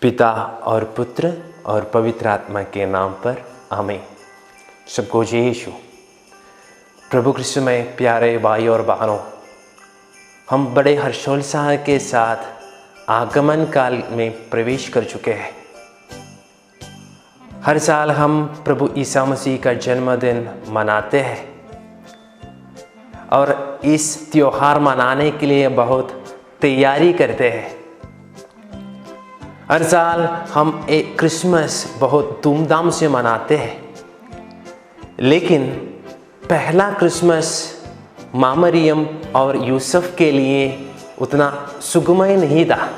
पिता और पुत्र और पवित्र आत्मा के नाम पर आमीन। सबको जय यीशु। प्रभु कृष्ण में प्यारे भाई और बहनों, हम बड़े हर्षोल्लास के साथ आगमन काल में प्रवेश कर चुके हैं। हर साल हम प्रभु ईसा मसीह का जन्मदिन मनाते हैं और इस त्योहार मनाने के लिए बहुत तैयारी करते हैं। हर साल हम एक क्रिसमस बहुत धूमधाम से मनाते हैं, लेकिन पहला क्रिसमस माँ मरियम और यूसुफ के लिए उतना सुगमय नहीं था।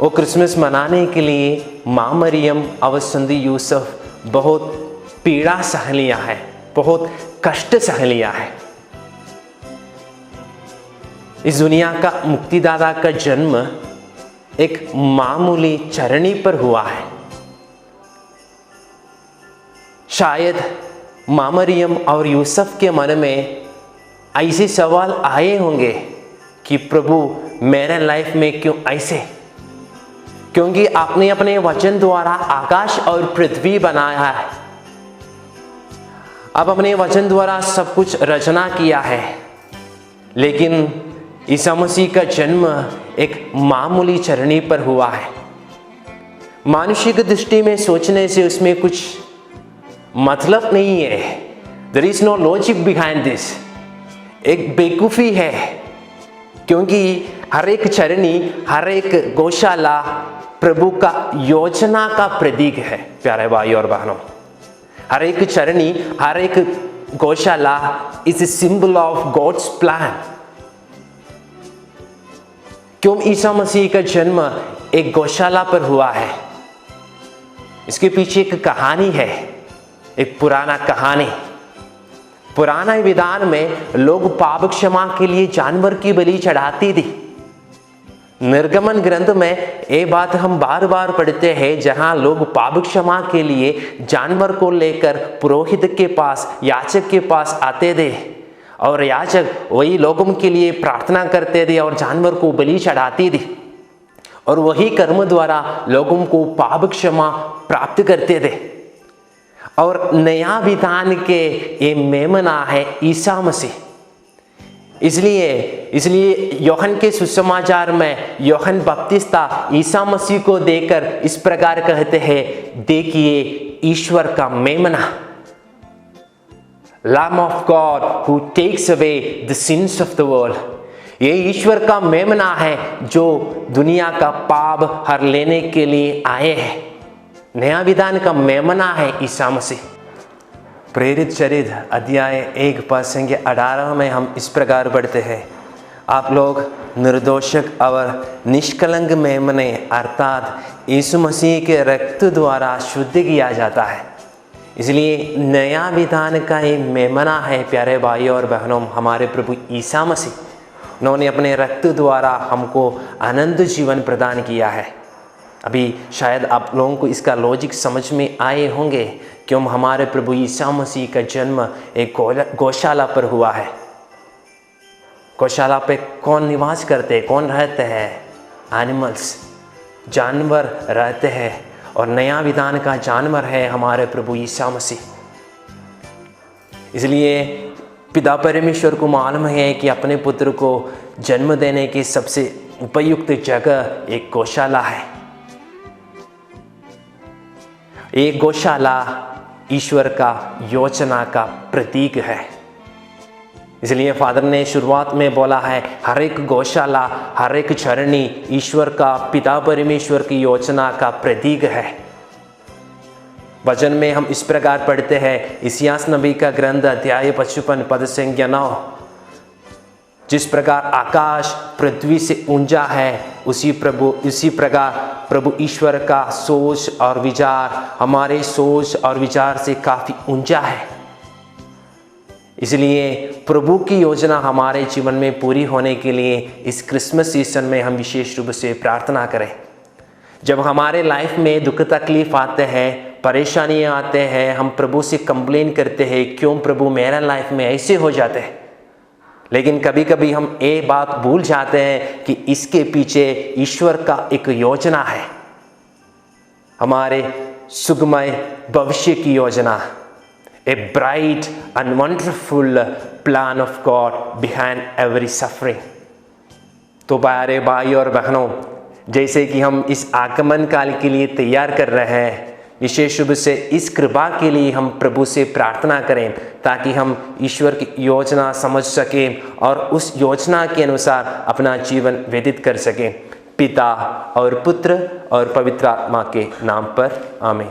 वो क्रिसमस मनाने के लिए माँ मरियम और संदी यूसुफ बहुत पीड़ा सह लिया है, बहुत कष्ट सह लिया है। इस दुनिया का मुक्तिदाता का जन्म एक मामूली चरनी पर हुआ है। शायद माँ मरियम और यूसुफ के मन में ऐसे सवाल आए होंगे कि प्रभु मेरे लाइफ में क्यों ऐसे, क्योंकि आपने अपने वचन द्वारा आकाश और पृथ्वी बनाया है, आप अपने वचन द्वारा सब कुछ रचना किया है, लेकिन ईसा मसीह का जन्म एक मामूली चरनी पर हुआ है। मानुषिक दृष्टि में सोचने से उसमें कुछ मतलब नहीं है। There is no logic behind this. एक बेवकूफ़ी है, क्योंकि हर एक चरनी, हर एक गौशाला प्रभु का योजना का प्रतीक है। प्यारे भाई और बहनों, हर एक चरनी, हर एक गौशाला is a symbol of God's plan. क्यों ईसा मसीह का जन्म एक गौशाला पर हुआ है? इसके पीछे एक कहानी है, एक पुराना कहानी। पुराना विधान में लोग पाप क्षमा के लिए जानवर की बलि चढ़ाती थी। निर्गमन ग्रंथ में ये बात हम बार बार पढ़ते हैं, जहां लोग पाप क्षमा के लिए जानवर को लेकर पुरोहित के पास, याजक के पास आते थे और याजक वही लोगों के लिए प्रार्थना करते थे और जानवर को बलि चढ़ाती थी, और वही कर्म द्वारा लोगों को पाप क्षमा प्राप्त करते थे। और नया विधान के ये मेमना है ईसा मसीह। इसलिए यूहन्ना के सुसमाचार में यूहन्ना बपतिस्ता ईसा मसीह को देखकर इस प्रकार कहते हैं, देखिए ईश्वर का मेमना, Lamb of God who takes away the sins of the world। ये ईश्वर का मेमना है जो दुनिया का पाप हर लेने के लिए आए हैं। नया विधान का मेमना है ईसा मसीह। प्रेरित चरित्र अध्याय 1 पद संख्या 18 में हम इस प्रकार पढ़ते हैं, आप लोग निर्दोषक और निष्कलंक मेमने अर्थात यीशु मसीह के रक्त द्वारा शुद्ध किया जाता है। इसलिए नया विधान का ये मेमना है प्यारे भाई और बहनों, हमारे प्रभु ईसा मसीह। उन्होंने अपने रक्त द्वारा हमको अनंत जीवन प्रदान किया है। अभी शायद आप लोगों को इसका लॉजिक समझ में आए होंगे, क्यों हमारे प्रभु ईसा मसीह का जन्म एक गौशाला पर हुआ है। गौशाला पे कौन निवास करते हैं, कौन रहते हैं? एनिमल्स, जानवर रहते हैं, और नया विधान का जानवर है हमारे प्रभु ईसा मसीह। इसलिए पिता परमेश्वर को मालूम है कि अपने पुत्र को जन्म देने की सबसे उपयुक्त जगह एक गौशाला है। एक गौशाला ईश्वर का योजना का प्रतीक है। इसलिए फादर ने शुरुआत में बोला है, हर एक गौशाला, हर एक चरनी ईश्वर का, पिता परमेश्वर की योजना का प्रतीक है। वचन में हम इस प्रकार पढ़ते हैं, इस्यास नबी का ग्रंथ अध्याय 55 पद संख्या 9, जिस प्रकार आकाश पृथ्वी से ऊंचा है, उसी प्रकार प्रभु ईश्वर का सोच और विचार हमारे सोच और विचार से काफी ऊंचा है। इसलिए प्रभु की योजना हमारे जीवन में पूरी होने के लिए इस क्रिसमस सीजन में हम विशेष रूप से प्रार्थना करें। जब हमारे लाइफ में दुख तकलीफ आते हैं, परेशानियां आते हैं, हम प्रभु से कंप्लेन करते हैं, क्यों प्रभु मेरा लाइफ में ऐसे हो जाते हैं। लेकिन कभी कभी हम ये बात भूल जाते हैं कि इसके पीछे ईश्वर का एक योजना है। हमारे सुगमय भविष्य की योजना, a bright and wonderful plan of God behind every suffering. तो प्यारे भाई और बहनों, जैसे कि हम इस आगमन काल के लिए तैयार कर रहे हैं, विशेष रूप से इस कृपा के लिए हम प्रभु से प्रार्थना करें ताकि हम ईश्वर की योजना समझ सकें और उस योजना के अनुसार अपना जीवन व्यतीत कर सकें। पिता और पुत्र और पवित्र आत्मा के नाम पर आमीन।